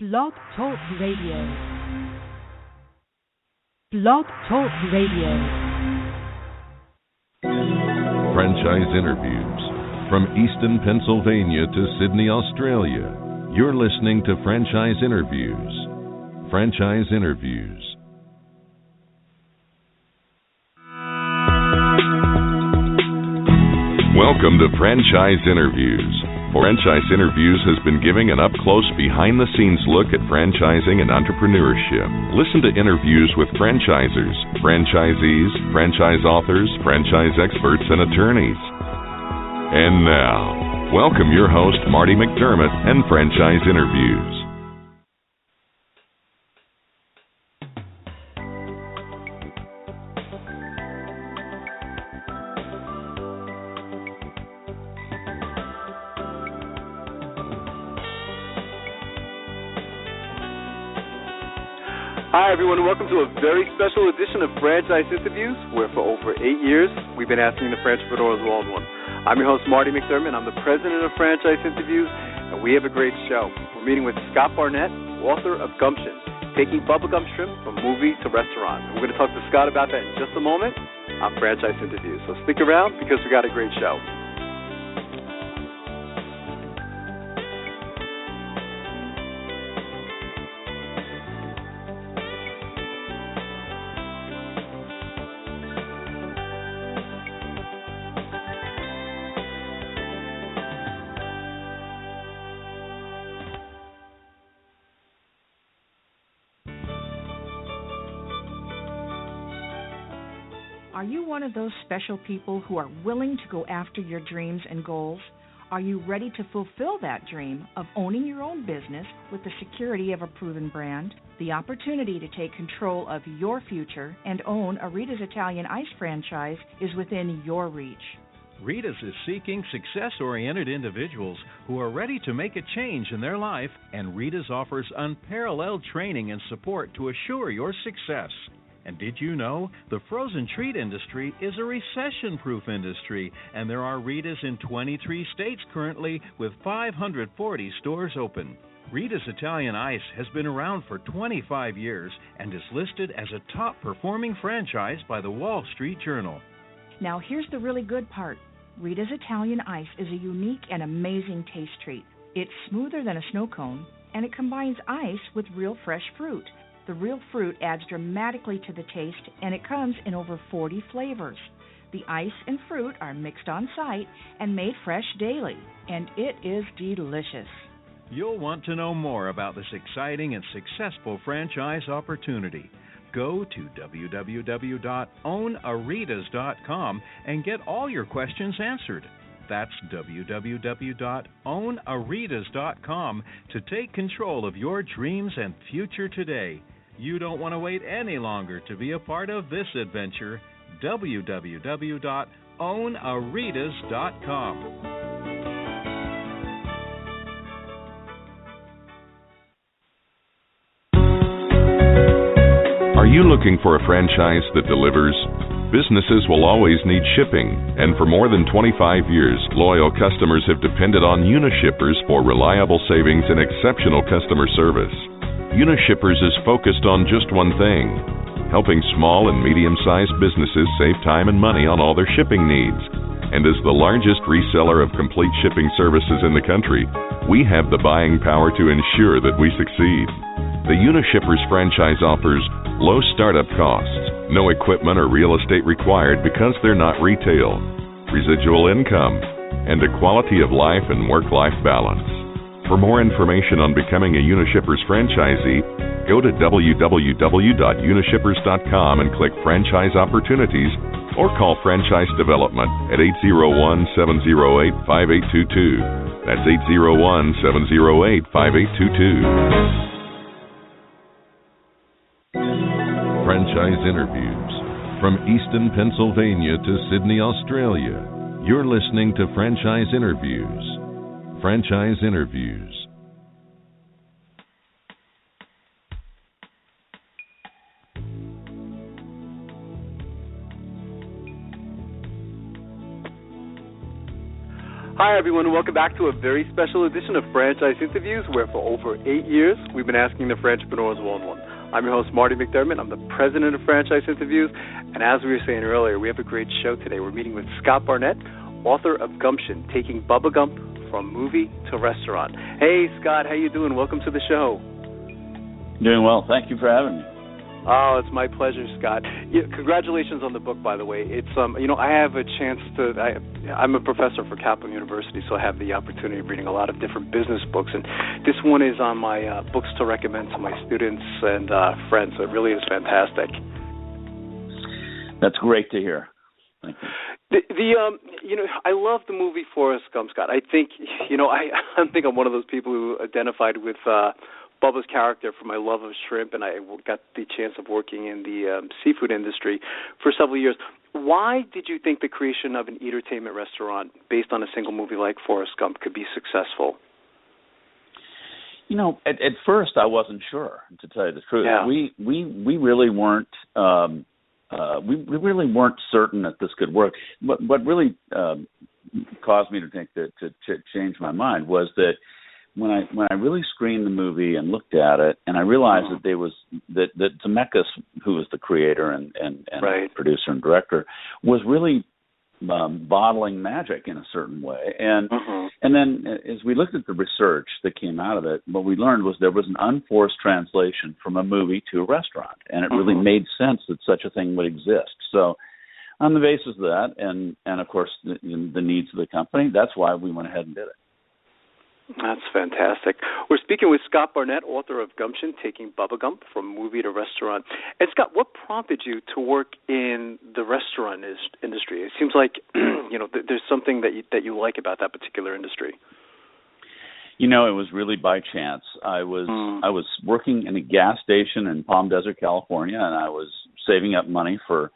Blog Talk Radio. Blog Talk Radio. Franchise interviews from Easton, Pennsylvania to Sydney, Australia. You're listening to Franchise Interviews. Franchise Interviews. Welcome to Franchise Interviews. Franchise Interviews has been giving an up-close, behind-the-scenes look at franchising and entrepreneurship. Listen to interviews with franchisers, franchisees, franchise authors, franchise experts, and attorneys. And now, welcome your host, Marty McDermott, and Franchise Interviews. Hi, everyone, and welcome to a very special edition of Franchise Interviews, where for over 8 years, we've been asking the entrepreneurs one-on-one. I'm your host, Marty McDermott. I'm the president of Franchise Interviews, and we have a great show. We're meeting with Scott Barnett, author of Gumption, taking Bubba Gump Shrimp from movie to restaurant. And we're going to talk to Scott about that in just a moment on Franchise Interviews. So stick around, because we got a great show. Are you one of those special people who are willing to go after your dreams and goals? Are you ready to fulfill that dream of owning your own business with the security of a proven brand? The opportunity to take control of your future and own a Rita's Italian Ice franchise is within your reach. Rita's is seeking success-oriented individuals who are ready to make a change in their life, and Rita's offers unparalleled training and support to assure your success. And did you know the frozen treat industry is a recession-proof industry, and there are Rita's in 23 states currently with 540 stores open. Rita's Italian Ice has been around for 25 years and is listed as a top-performing franchise by the Wall Street Journal. Now here's the really good part. Rita's Italian Ice is a unique and amazing taste treat. It's smoother than a snow cone, and it combines ice with real fresh fruit. The real fruit adds dramatically to the taste, and it comes in over 40 flavors. The ice and fruit are mixed on site and made fresh daily, and it is delicious. You'll want to know more about this exciting and successful franchise opportunity. Go to www.ownaritas.com and get all your questions answered. That's www.ownaritas.com to take control of your dreams and future today. You don't want to wait any longer to be a part of this adventure. www.ownaritas.com. Are you looking for a franchise that delivers? Businesses will always need shipping, and for more than 25 years, loyal customers have depended on Unishippers for reliable savings and exceptional customer service. Unishippers is focused on just one thing: helping small and medium-sized businesses save time and money on all their shipping needs. And as the largest reseller of complete shipping services in the country, we have the buying power to ensure that we succeed. The Unishippers franchise offers low startup costs, no equipment or real estate required because they're not retail, residual income, and a quality of life and work-life balance. For more information on becoming a Unishippers franchisee, go to www.unishippers.com and click Franchise Opportunities, or call Franchise Development at 801-708-5822. That's 801-708-5822. Franchise Interviews from Easton, Pennsylvania to Sydney, Australia. You're listening to Franchise Interviews. Franchise Interviews. Hi, everyone, and welcome back to a very special edition of Franchise Interviews, where for over 8 years, we've been asking the Franchpreneurs one-on-one. I'm your host, Marty McDermott. I'm the president of Franchise Interviews, and as we were saying earlier, we have a great show today. We're meeting with Scott Barnett, author of Gumption, taking Bubba Gump from movie to restaurant. Hey, Scott, how you doing? Welcome to the show. Doing well. Thank you for having me. Oh, it's my pleasure, Scott. Congratulations on the book, by the way. It's I have a chance to. I'm a professor for Kaplan University, so I have the opportunity of reading a lot of different business books, and this one is on my books to recommend to my students and friends. It really is fantastic. That's great to hear. Thank you. I love the movie Forrest Gump, Scott. I think I'm one of those people who identified with Bubba's character for my love of shrimp, and I got the chance of working in the seafood industry for several years. Why did you think the creation of an entertainment restaurant based on a single movie like Forrest Gump could be successful? At first I wasn't sure, to tell you the truth. Yeah. We really weren't we really weren't certain that this could work. What really caused me to think to change my mind was that when I really screened the movie and looked at it, and I realized that Zemeckis, who was the creator and right. producer and director, was really bottling magic in a certain way. And then as we looked at the research that came out of it, what we learned was there was an unforced translation from a movie to a restaurant, and it really made sense that such a thing would exist. So on the basis of that, and of course the needs of the company, that's why we went ahead and did it. That's fantastic. We're speaking with Scott Barnett, author of Gumption, taking Bubba Gump from movie to restaurant. And Scott, what prompted you to work in the restaurant industry? It seems like there's something that you like about that particular industry. It was really by chance. I was working in a gas station in Palm Desert, California, and I was saving up money for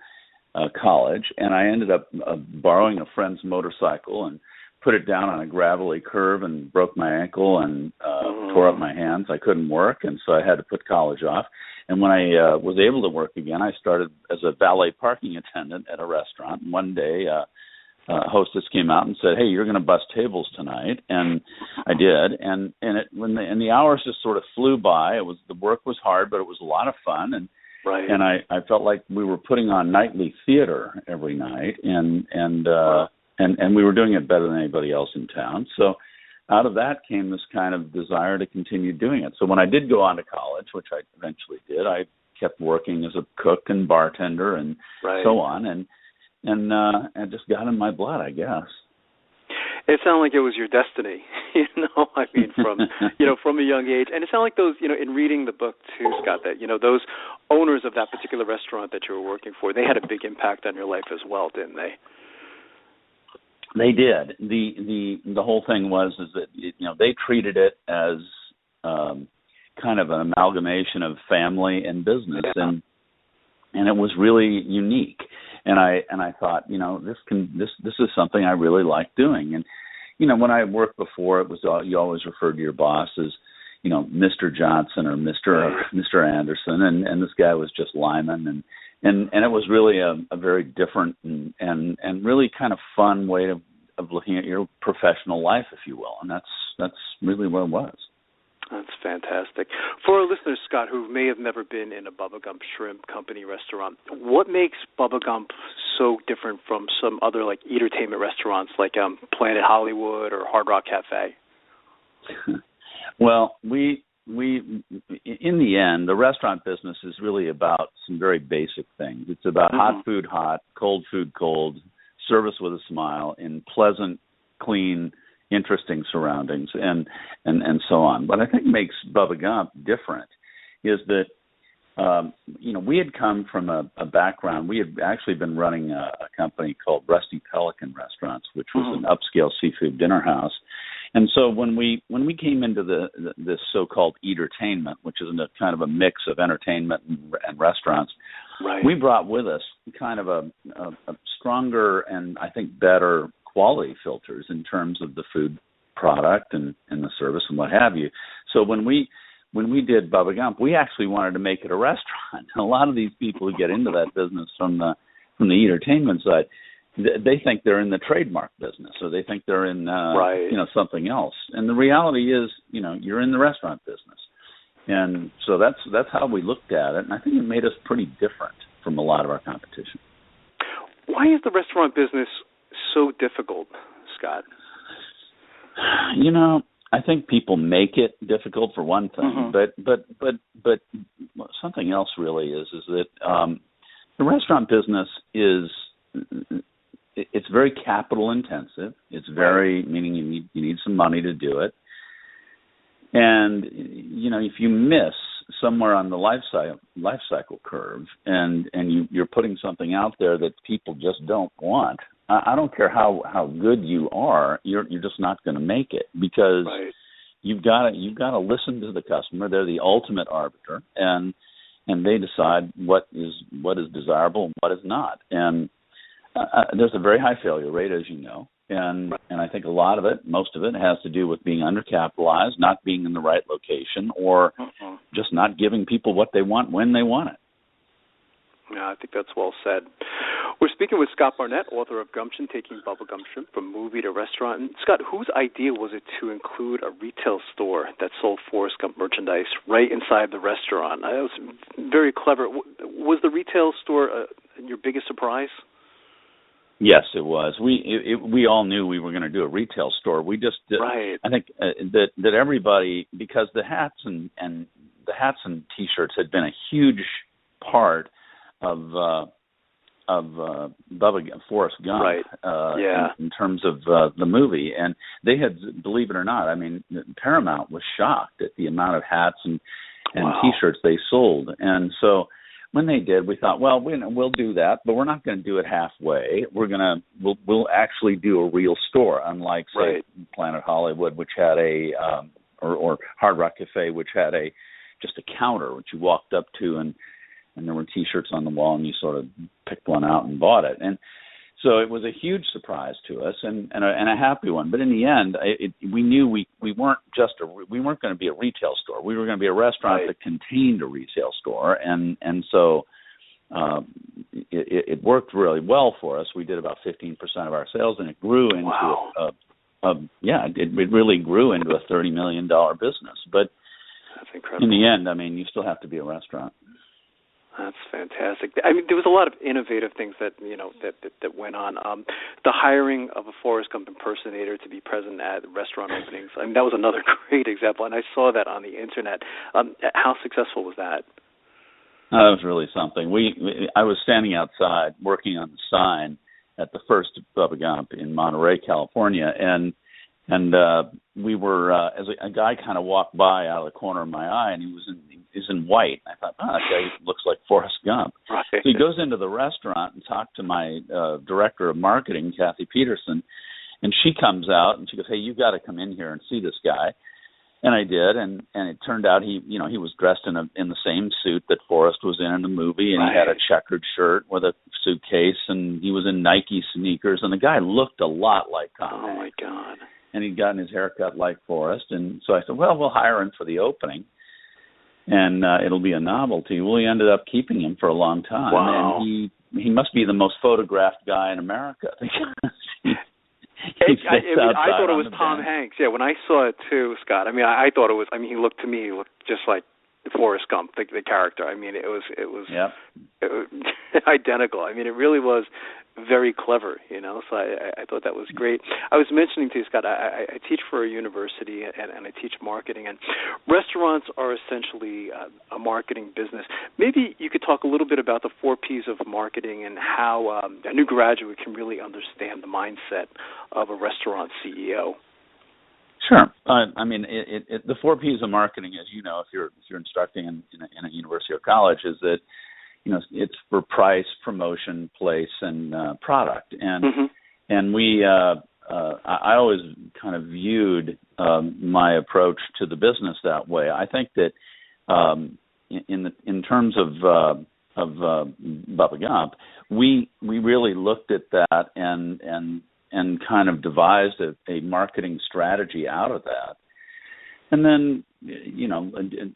college, and I ended up borrowing a friend's motorcycle and put it down on a gravelly curve and broke my ankle and tore up my hands. I couldn't work, and so I had to put college off. And when I was able to work again, I started as a valet parking attendant at a restaurant. And one day, a hostess came out and said, "Hey, you're going to bus tables tonight," and I did. And the hours just sort of flew by. The work was hard, but it was a lot of fun. And right. And I felt like we were putting on nightly theater every night, and we were doing it better than anybody else in town. So out of that came this kind of desire to continue doing it. So when I did go on to college, which I eventually did, I kept working as a cook and bartender and so on, and it just got in my blood, I guess. It sounded like it was your destiny, from a young age. And it sounded like those, in reading the book too, Scott, that, those owners of that particular restaurant that you were working for, they had a big impact on your life as well, didn't they? They did. The whole thing was that they treated it as kind of an amalgamation of family and business, and it was really unique. And I thought, this is something I really like doing. And when I worked before, it was you always referred to your boss as Mr. Johnson or Mr. Anderson, and this guy was just Lyman, and it was really a very different and really kind of fun way of looking at your professional life, if you will, and that's really what it was. That's fantastic. For our listeners, Scott, who may have never been in a Bubba Gump Shrimp Company restaurant, what makes Bubba Gump so different from some other entertainment restaurants like Planet Hollywood or Hard Rock Cafe? Well, we in the end, the restaurant business is really about some very basic things. It's about hot food hot, cold food cold, service with a smile in pleasant, clean, interesting surroundings, and so on. What I think makes Bubba Gump different is that we had come from a background. We had actually been running a company called Rusty Pelican Restaurants, which was an upscale seafood dinner house. And so when we came into this so-called entertainment, which is a kind of a mix of entertainment and restaurants, we brought with us kind of a stronger and I think better quality filters in terms of the food product and the service and what have you. So when we did Bubba Gump, we actually wanted to make it a restaurant. A lot of these people who get into that business from the entertainment side, they think they're in the trademark business, or they think they're in something else. And the reality is, you're in the restaurant business. And so that's how we looked at it, and I think it made us pretty different from a lot of our competition. Why is the restaurant business so difficult, Scott? I think people make it difficult for one thing, but something else really is that the restaurant business it's very capital intensive. It's very meaning you need some money to do it. And if you miss somewhere on the life cycle curve, and you're putting something out there that people just don't want, I don't care how good you are, you're just not going to make it, because you've got to listen to the customer. They're the ultimate arbiter, and they decide what is desirable and what is not. And there's a very high failure rate, as you know. And I think a lot of it, most of it, has to do with being undercapitalized, not being in the right location, or just not giving people what they want when they want it. Yeah, I think that's well said. We're speaking with Scott Barnett, author of Gumption, Taking Bubba Gump Shrimp from Movie to Restaurant. And Scott, whose idea was it to include a retail store that sold Forrest Gump merchandise right inside the restaurant? That was very clever. Was the retail store your biggest surprise? Yes, it was. We all knew we were going to do a retail store. We just did. Right. I think that everybody, because the hats and T-shirts had been a huge part of Forrest Gump, in terms of the movie, and they had, believe it or not, I mean, Paramount was shocked at the amount of hats and T-shirts they sold, and so. When they did, we thought, well, we'll do that, but we're not going to do it halfway. We'll actually do a real store, unlike say Planet Hollywood, which had or Hard Rock Cafe, which had just a counter which you walked up to, and there were T-shirts on the wall, and you sort of picked one out and bought it. And so it was a huge surprise to us, and a happy one. But in the end, we knew we weren't going to be a retail store. We were going to be a restaurant that contained a retail store, and so it worked really well for us. We did about 15% of our sales, and it grew into it really grew into a $30 million business. But that's incredible. In the end, I mean, you still have to be a restaurant. That's fantastic. I mean, there was a lot of innovative things that went on. The hiring of a Forrest Gump impersonator to be present at restaurant openings. I mean, that was another great example, and I saw that on the internet. How successful was that? That was really something. I was standing outside working on the sign at the first Bubba Gump in Monterey, California, and we were as a guy kind of walked by out of the corner of my eye, and he was in white. I thought, that guy looks like Forrest Gump. Right. So he goes into the restaurant and talked to my director of marketing, Kathy Peterson, and she comes out and she goes, "Hey, you got to come in here and see this guy." And I did, and it turned out he was dressed in the same suit that Forrest was in the movie, and he had a checkered shirt with a suitcase, and he was in Nike sneakers, and the guy looked a lot like Tom. Oh my God. And he'd gotten his haircut like Forrest, and so I said, well, we'll hire him for the opening, and it'll be a novelty. Well, we ended up keeping him for a long time, and he must be the most photographed guy in America. I thought it was Tom Hanks. Yeah, when I saw it too, Scott. I mean, I thought it was. I mean, he looked just like Forrest Gump, the character. I mean, it was identical. I mean, it really was very clever, so I thought that was great. I was mentioning to you, Scott, I teach for a university, and I teach marketing, and restaurants are essentially a marketing business. Maybe you could talk a little bit about the 4 Ps of marketing and how a new graduate can really understand the mindset of a restaurant CEO. Sure. I mean, the 4 Ps of marketing, as you know, if you're instructing in a university or college, is that it's for price, promotion, place, and product. And and I always kind of viewed my approach to the business that way. I think that in terms of Bubba Gump, we really looked at that and kind of devised a marketing strategy out of that. And then,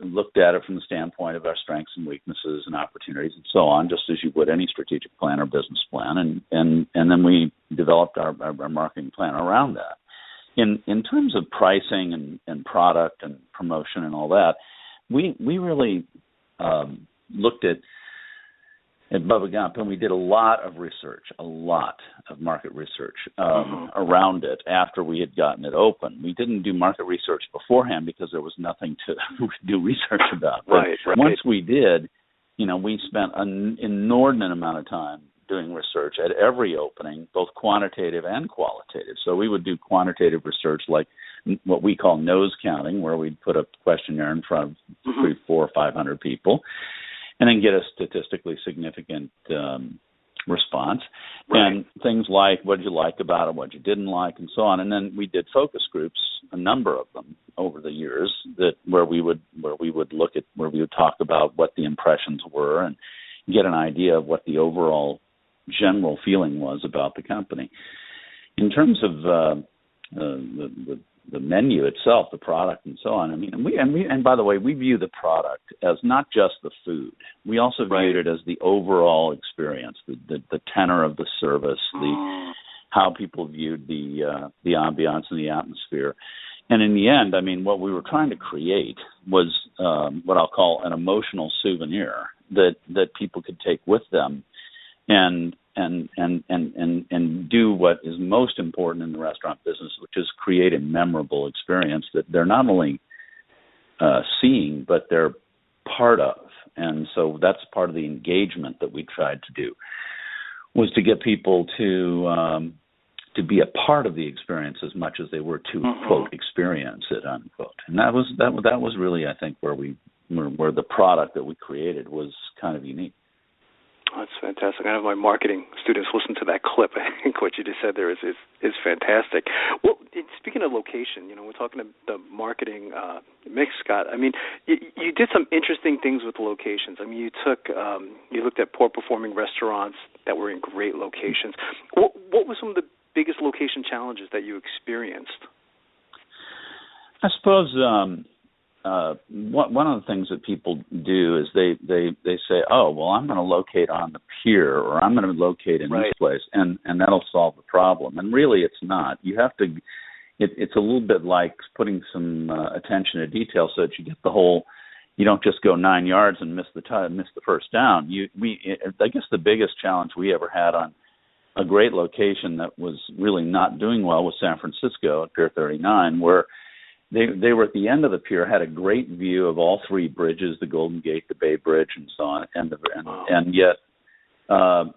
looked at it from the standpoint of our strengths and weaknesses and opportunities and so on, just as you would any strategic plan or business plan. And then we developed our marketing plan around that. In terms of pricing and product and promotion and all that, we really looked at Bubba Gump, and we did a lot of market research around it after we had gotten it open. We didn't do market research beforehand because there was nothing to do research about. Right. Once we did, we spent an inordinate amount of time doing research at every opening, both quantitative and qualitative. So we would do quantitative research like what we call nose counting, where we'd put a questionnaire in front of 300, 400, or 500 people, and then get a statistically significant response. Right. And things like what did you like about it, what you didn't like, and so on. And then we did focus groups, a number of them over the years, where we would talk about what the impressions were and get an idea of what the overall general feeling was about the company. In terms of the menu itself, the product and so on, and by the way, we view the product as not just the food. We also viewed it as the overall experience, the tenor of the service, how people viewed the ambiance and the atmosphere. And in the end, what we were trying to create was what I'll call an emotional souvenir that people could take with them and do what is most important in the restaurant business, which is create a memorable experience that they're not only seeing, but they're part of. And so that's part of the engagement that we tried to do, was to get people to be a part of the experience as much as they were to quote experience it, unquote. And that was really, I think, where the product that we created was kind of unique. That's fantastic. I have my marketing students listen to that clip. I think what you just said there is fantastic. Well, speaking of location, we're talking about the marketing mix, Scott. You did some interesting things with the locations. You looked at poor performing restaurants that were in great locations. What were some of the biggest location challenges that you experienced? I suppose one of the things that people do is they say, oh, well, I'm going to locate on the pier, or I'm going to locate in this place, and that'll solve the problem. And really, it's not. You have to. It's a little bit like putting some attention to detail so that you get the whole. You don't just go 9 yards and miss the first down. I guess the biggest challenge we ever had on a great location that was really not doing well was San Francisco at Pier 39, where they were at the end of the pier, had a great view of all three bridges, the Golden Gate, the Bay Bridge, and so on, and yet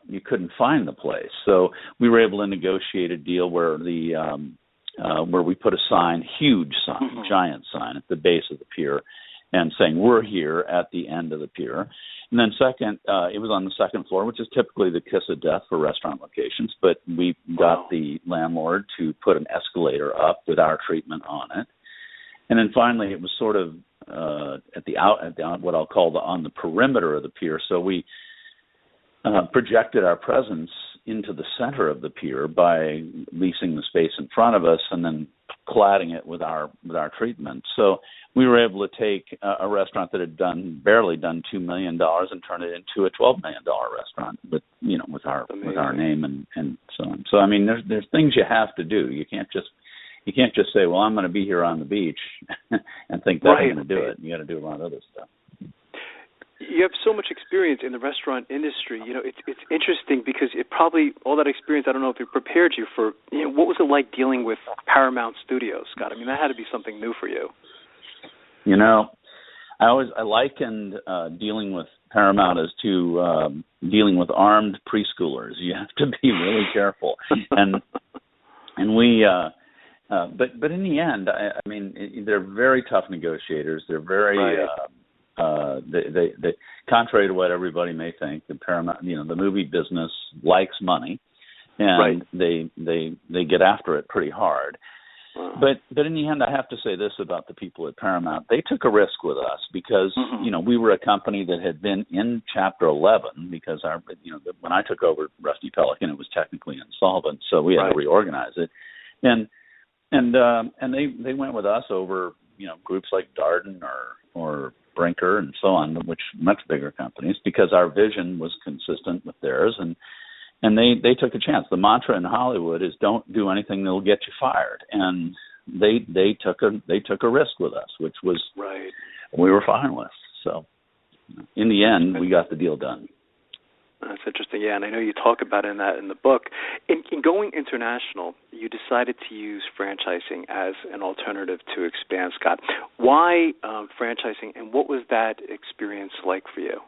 you couldn't find the place. So we were able to negotiate a deal where where we put a sign, huge sign, giant sign at the base of the pier, and saying we're here at the end of the pier. And then second, it was on the second floor, which is typically the kiss of death for restaurant locations, but we got the landlord to put an escalator up with our treatment on it. And then finally, it was sort of at what I'll call on the perimeter of the pier. So we projected our presence into the center of the pier by leasing the space in front of us and then cladding it with our treatment. So we were able to take a restaurant that had barely done $2 million and turn it into a $12 million restaurant with our name and so on. So there's things you have to do. You can't just say, well, I'm going to be here on the beach and think that I'm going to do it. You got to do a lot of other stuff. You have so much experience in the restaurant industry. It's interesting because it probably, all that experience, I don't know if it prepared you for, what was it like dealing with Paramount Studios, Scott? That had to be something new for you. I likened dealing with Paramount as to dealing with armed preschoolers. You have to be really careful. And we, but in the end, they're very tough negotiators. They're very, they contrary to what everybody may think, the Paramount, the movie business likes money, and they get after it pretty hard. But in the end, I have to say this about the people at Paramount. They took a risk with us because, we were a company that had been in Chapter 11 because when I took over Rusty Pelican, it was technically insolvent, so we had to reorganize it. And they went with us over groups like Darden or Brinker and so on, which much bigger companies, because our vision was consistent with theirs, and they took a chance. The mantra in Hollywood is don't do anything that'll get you fired, and they took a risk with us, which was right. We were fine with. So in the end, we got the deal done. That's interesting, yeah, and I know you talk about it in the book. In going international, you decided to use franchising as an alternative to expand, Scott. Why franchising, and what was that experience like for you?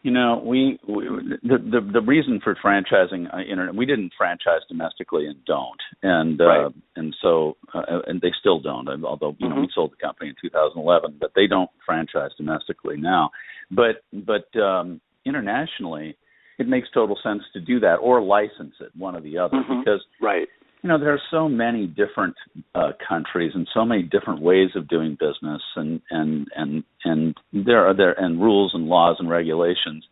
We the reason for franchising we didn't franchise domestically and don't, and right. And so and they still don't. Although we sold the company in 2011, but they don't franchise domestically now. But internationally, it makes total sense to do that or license it, one or the other, because right. There are so many different countries and so many different ways of doing business, and there are rules and laws and regulations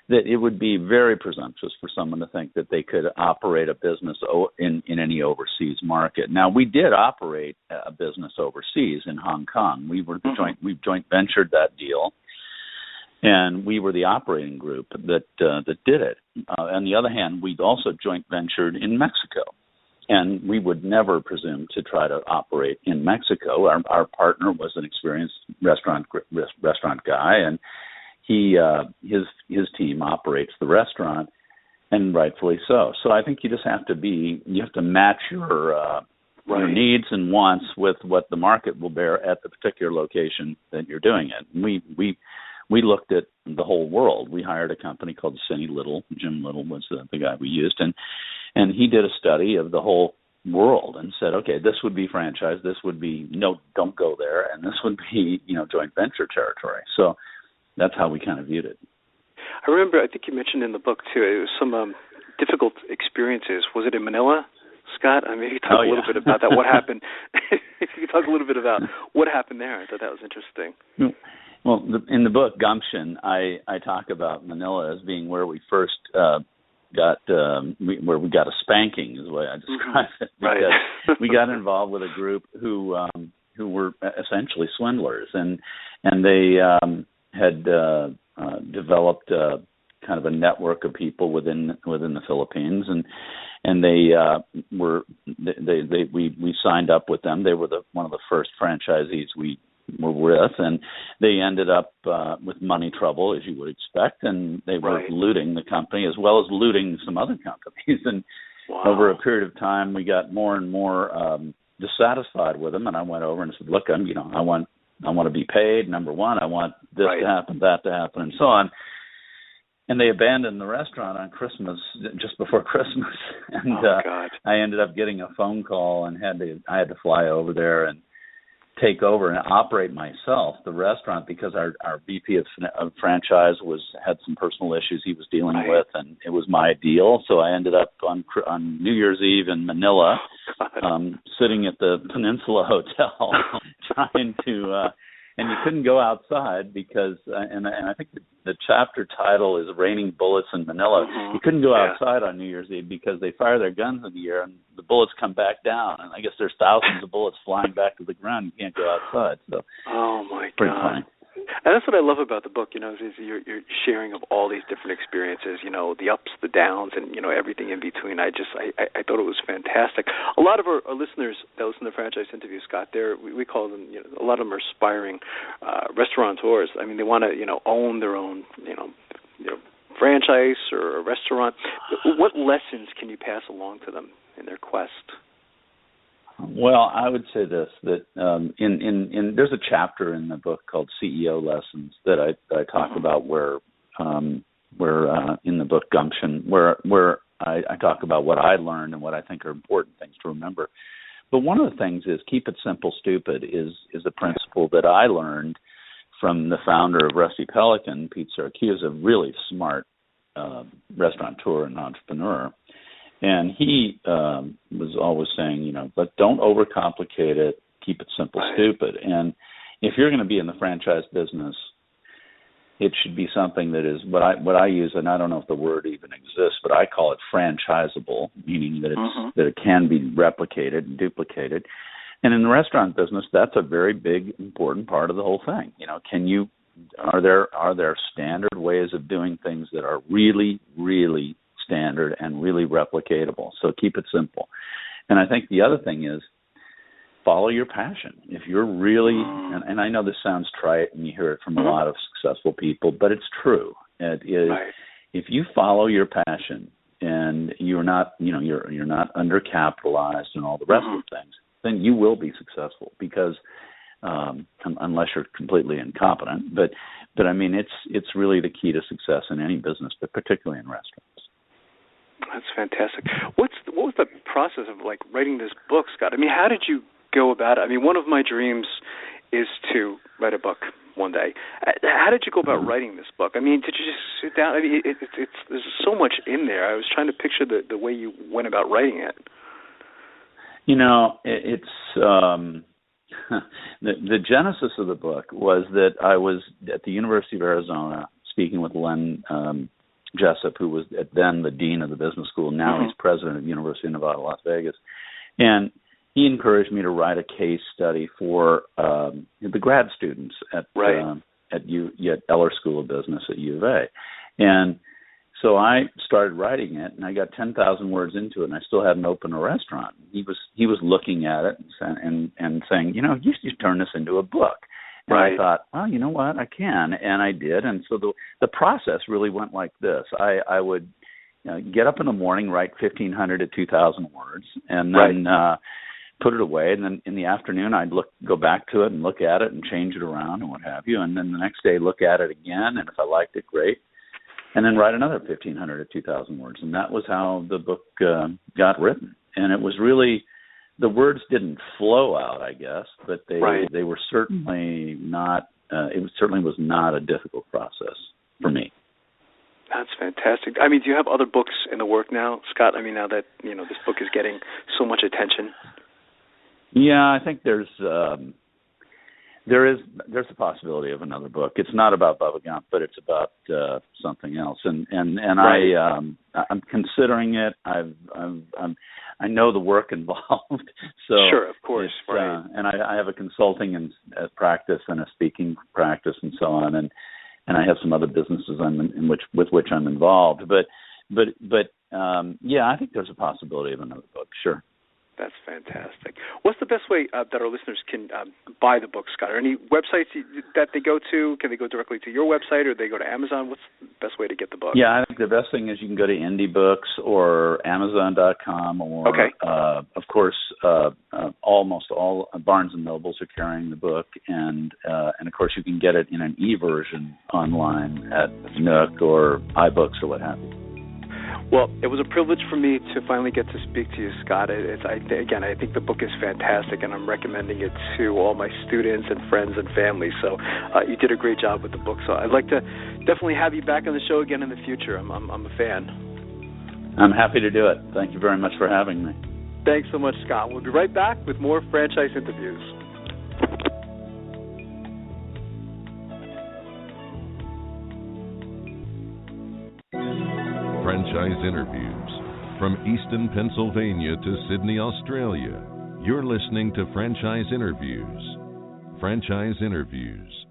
that it would be very presumptuous for someone to think that they could operate a business in any overseas market. Now, we did operate a business overseas in Hong Kong. We joint ventured that deal, and we were the operating group that did it. On the other hand, we'd also joint ventured in Mexico. And we would never presume to try to operate in Mexico. Our partner was an experienced restaurant guy, and his team operates the restaurant, and rightfully so. So I think you have to match your needs and wants with what the market will bear at the particular location that you're doing it. We looked at the whole world. We hired a company called Cindy Little. Jim Little was the guy we used, and he did a study of the whole world and said, okay, this would be franchise, this would be no, don't go there, and this would be joint venture territory. So that's how we kind of viewed it. I remember, I think you mentioned in the book too, it was some difficult experiences. Was it in Manila, Scott? I mean, you talk a little bit about that. What happened? If you could talk a little bit about what happened there. I thought that was interesting. Well, in the book Gumption, I talk about Manila as being where we first where we got a spanking, is the way I describe it, because we got involved with a group who were essentially swindlers, and they had developed kind of a network of people within the Philippines, and we signed up with them. They were one of the first franchisees we were with, and they ended up with money trouble, as you would expect, and they were looting the company as well as looting some other companies. And over a period of time, we got more and more dissatisfied with them. And I went over and said, "Look, I want to be paid. Number one, I want this to happen, that to happen, and so on." And they abandoned the restaurant on Christmas, just before Christmas. And I ended up getting a phone call, and I had to fly over there and take over and operate myself the restaurant, because our VP of franchise had some personal issues he was dealing with, and it was my deal. So I ended up on New Year's Eve in Manila, sitting at the Peninsula Hotel, trying to and you couldn't go outside because and I think the chapter title is "Raining Bullets in Manila." You couldn't go outside on New Year's Eve because they fire their guns in the air and the bullets come back down, and I guess there's thousands of bullets flying back to the ground. You can't go outside. So pretty funny. And that's what I love about the book, is your sharing of all these different experiences, the ups, the downs, and, everything in between. I thought it was fantastic. A lot of our listeners that listen to franchise interviews, Scott, we call them, a lot of them are aspiring restaurateurs. I mean, they want to, own their own, franchise or a restaurant. What lessons can you pass along to them in their quest? Well, I would say this, that in there's a chapter in the book called CEO Lessons that I talk about where in the book Gumption, where I talk about what I learned and what I think are important things to remember. But one of the things is keep it simple, stupid is a principle that I learned from the founder of Rusty Pelican, Pete Syracuse, a really smart restaurateur and entrepreneur. And he was always saying, but don't overcomplicate it. Keep it simple, stupid. And if you're going to be in the franchise business, it should be something that is what I use, and I don't know if the word even exists, but I call it franchisable, meaning that that it can be replicated and duplicated. And in the restaurant business, that's a very big, important part of the whole thing. Are there standard ways of doing things that are really, really standard and really replicatable? So keep it simple. And I think the other thing is follow your passion. If you're really, and I know this sounds trite and you hear it from a lot of successful people, but it's true. It is, if you follow your passion and you're not undercapitalized and all the rest of the things, then you will be successful because unless you're completely incompetent. But I mean, it's really the key to success in any business, but particularly in restaurants. That's fantastic. What was the process of writing this book, Scott? I mean, how did you go about it? I mean, one of my dreams is to write a book one day. How did you go about writing this book? I mean, did you just sit down? I mean, there's so much in there. I was trying to picture the way you went about writing it. It's the genesis of the book was that I was at the University of Arizona speaking with Len Jessup, who was then the dean of the business school. Now he's president of University of Nevada, Las Vegas. And he encouraged me to write a case study for the grad students at Eller School of Business at U of A. And so I started writing it, and I got 10,000 words into it, and I still hadn't opened a restaurant. He was looking at it and saying, you should turn this into a book. And I thought, well, you know what, I can, and I did. And so the process really went like this. I would get up in the morning, write 1,500 to 2,000 words, and then put it away. And then in the afternoon, I'd go back to it and look at it and change it around and what have you. And then the next day, look at it again, and if I liked it, great. And then write another 1,500 to 2,000 words. And that was how the book got written. And it was really, the words didn't flow out, I guess, but they were certainly not, it certainly was not a difficult process for me. That's fantastic. I mean, do you have other books in the work now, Scott? I mean, now that, this book is getting so much attention. Yeah, I think there's a possibility of another book. It's not about Bubba Gump, but it's about something else. And I'm considering it. I know the work involved. So sure, of course, and I have a consulting and practice and a speaking practice and so on, and I have some other businesses with which I'm involved. But I think there's a possibility of another book. Sure. That's fantastic. What's the best way that our listeners can buy the book, Scott? Are any websites that they go to? Can they go directly to your website, or they go to Amazon? What's the best way to get the book? Yeah, I think the best thing is you can go to Indie Books or Amazon.com, or of course, almost all Barnes and Nobles are carrying the book, and of course you can get it in an e-version online at Nook or iBooks or what have you. Well, it was a privilege for me to finally get to speak to you, Scott. I think the book is fantastic, and I'm recommending it to all my students and friends and family. So you did a great job with the book. So I'd like to definitely have you back on the show again in the future. I'm a fan. I'm happy to do it. Thank you very much for having me. Thanks so much, Scott. We'll be right back with more franchise interviews. Franchise interviews. From Easton, Pennsylvania to Sydney, Australia, you're listening to Franchise Interviews. Franchise Interviews.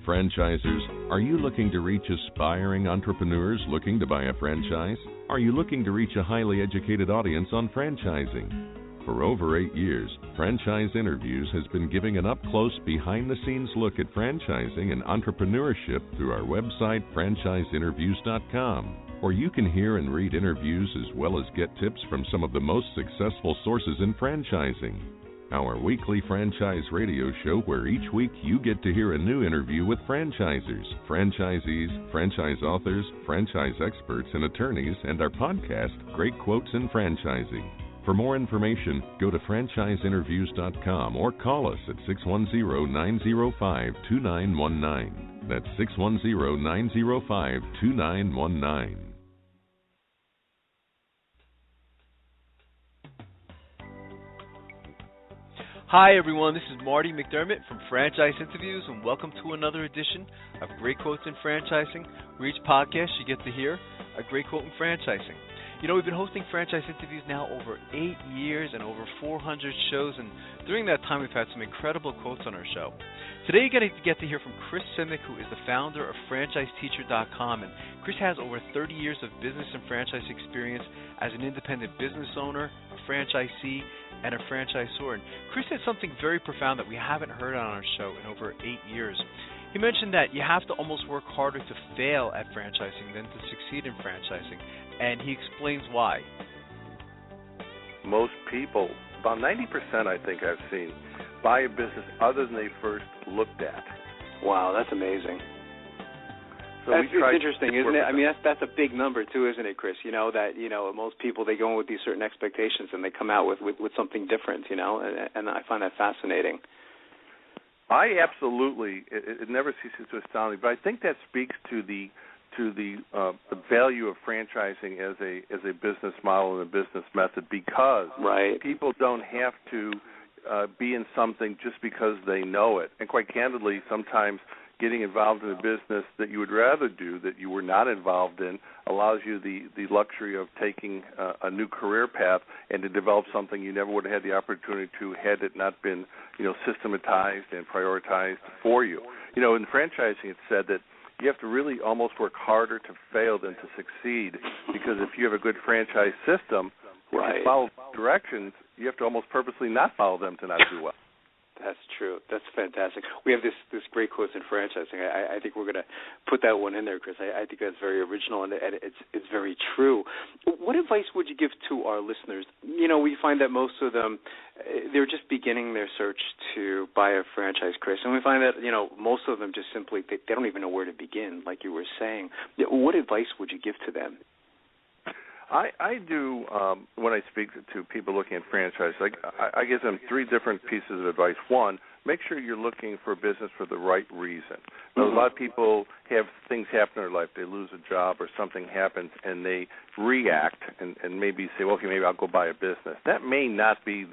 Franchisers, are you looking to reach aspiring entrepreneurs looking to buy a franchise? Are you looking to reach a highly educated audience on franchising? For over 8 years, Franchise Interviews has been giving an up-close, behind-the-scenes look at franchising and entrepreneurship through our website, franchiseinterviews.com, where you can hear and read interviews as well as get tips from some of the most successful sources in franchising. Our weekly franchise radio show where each week you get to hear a new interview with franchisers, franchisees, franchise authors, franchise experts, and attorneys, and our podcast, Great Quotes in Franchising. For more information, go to franchiseinterviews.com or call us at 610-905-2919. That's 610-905-2919. Hi everyone, this is Marty McDermott from Franchise Interviews, and welcome to another edition of Great Quotes in Franchising, where each podcast you get to hear a great quote in franchising. You know, we've been hosting franchise interviews now over 8 years and over 400 shows, and during that time we've had some incredible quotes on our show. Today you're going to get to hear from Chris Simic, who is the founder of FranchiseTeacher.com, and Chris has over 30 years of business and franchise experience as an independent business owner, a franchisee, and a franchisor. And Chris said something very profound that we haven't heard on our show in over 8 years. He mentioned that you have to almost work harder to fail at franchising than to succeed in franchising, and he explains why. Most people, about 90% I think I've seen, buy a business other than they first looked at. Wow, that's amazing. So that's interesting, isn't it? I mean, that's a big number too, isn't it, Chris? You know that most people, they go in with these certain expectations and they come out with something different. And I find that fascinating. I absolutely. It never ceases to astound me, but I think that speaks to the value of franchising as a business model and a business method, because people don't have to be in something just because they know it. And quite candidly, sometimes getting involved in a business that you would rather do, that you were not involved in, allows you the luxury of taking a new career path and to develop something you never would have had the opportunity to had it not been, systematized and prioritized for you. In franchising, it's said that you have to really almost work harder to fail than to succeed, because if you have a good franchise system, if you follow directions, you have to almost purposely not follow them to not do well. That's true. That's fantastic. We have this great quote in franchising. I think we're going to put that one in there, Chris. I think that's very original, and it's very true. What advice would you give to our listeners? We find that most of them, they're just beginning their search to buy a franchise, Chris, and we find that, most of them just simply, they don't even know where to begin, like you were saying. What advice would you give to them? I do, when I speak to people looking at franchise, I give them three different pieces of advice. One, make sure you're looking for a business for the right reason. A lot of people have things happen in their life. They lose a job or something happens, and they react and maybe say, well, okay, maybe I'll go buy a business. That may not be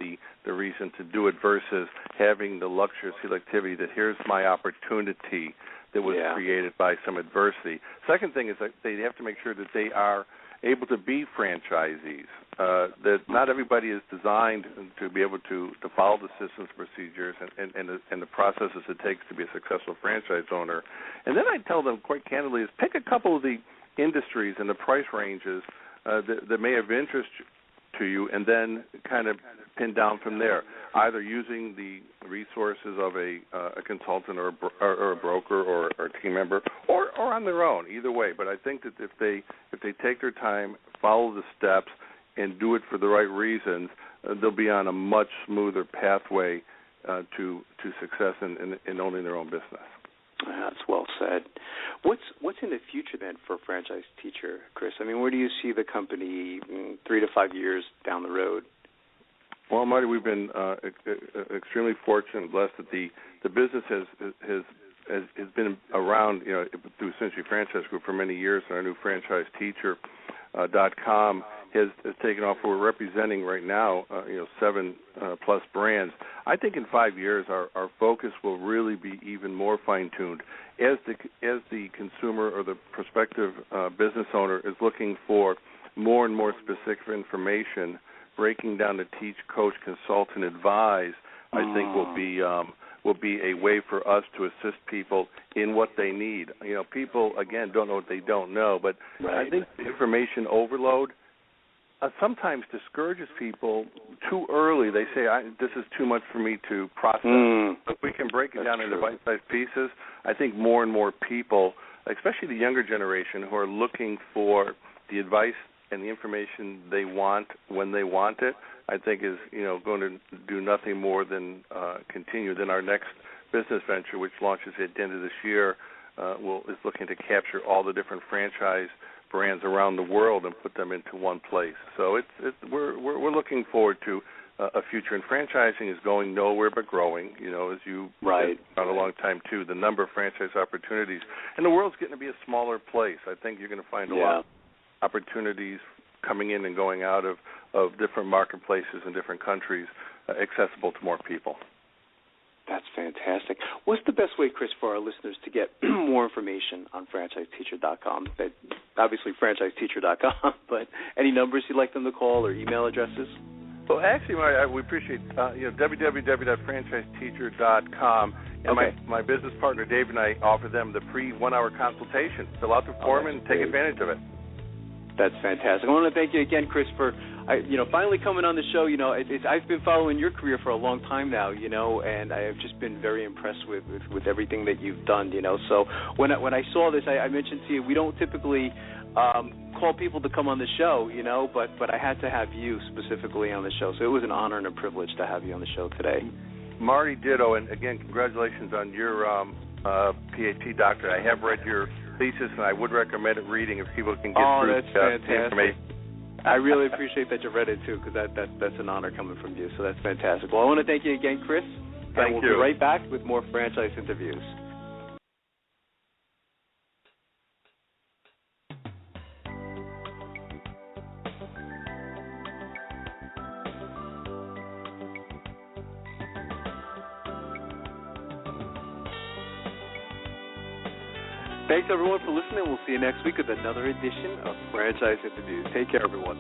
the reason to do it, versus having the luxury of selectivity that here's my opportunity that was created by some adversity. Second thing is that they have to make sure that they are able to be franchisees, that not everybody is designed to be able to follow the systems, procedures, and the processes it takes to be a successful franchise owner. And then I tell them quite candidly is pick a couple of the industries and the price ranges that may have interest to you, and then kind of pin down from there, either using the resources of a consultant or a broker or a team member, or on their own, either way. But I think that if they take their time, follow the steps, and do it for the right reasons, they'll be on a much smoother pathway to success in owning their own business. That's well said. What's in the future then for Franchise Teacher, Chris? I mean, where do you see the company 3 to 5 years down the road? Well, Marty, we've been extremely fortunate and blessed that the business has been around, through Century Franchise Group for many years, and our new FranchiseTeacher.com has taken off. We're representing right now, 7+ brands. I think in 5 years our focus will really be even more fine-tuned as the consumer or the prospective business owner is looking for more and more specific information. Breaking down to teach, coach, consult, and advise, I think will be a way for us to assist people in what they need. People again don't know what they don't know, but I think the information overload sometimes discourages people too early. They say, this is too much for me to process. If we can break it down into bite-sized pieces, I think more and more people, especially the younger generation, who are looking for the advice and the information they want when they want it, I think is going to do nothing more than continue. Then our next business venture, which launches at the end of this year, is looking to capture all the different franchise brands around the world and put them into one place. So we're looking forward to a future. And franchising is going nowhere but growing. As you have for a long time too, the number of franchise opportunities, and the world's getting to be a smaller place. I think you're going to find a lot of opportunities coming in and going out of different marketplaces in different countries, accessible to more people. That's fantastic. What's the best way, Chris, for our listeners to get more information on franchiseteacher.com? Obviously, franchiseteacher.com, but any numbers you'd like them to call or email addresses? Well, actually, we appreciate www.franchiseteacher.com. And my business partner, Dave, and I offer them the free 1-hour consultation. Fill out the form and take advantage of it. That's fantastic. I want to thank you again, Chris, for finally coming on the show. I've been following your career for a long time now, and I have just been very impressed with everything that you've done, So when I saw this, I mentioned to you, we don't typically call people to come on the show, but I had to have you specifically on the show. So it was an honor and a privilege to have you on the show today. Marty, ditto, and again, congratulations on your PhD doctorate. I have read your thesis, and I would recommend it reading if people can get through that's fantastic. The information. I really appreciate that you read it, too, because that's an honor coming from you, so that's fantastic. Well, I want to thank you again, Chris, and we'll be right back with more franchise interviews. Thanks, everyone, for listening. We'll see you next week with another edition of Franchise Interviews. Take care, everyone.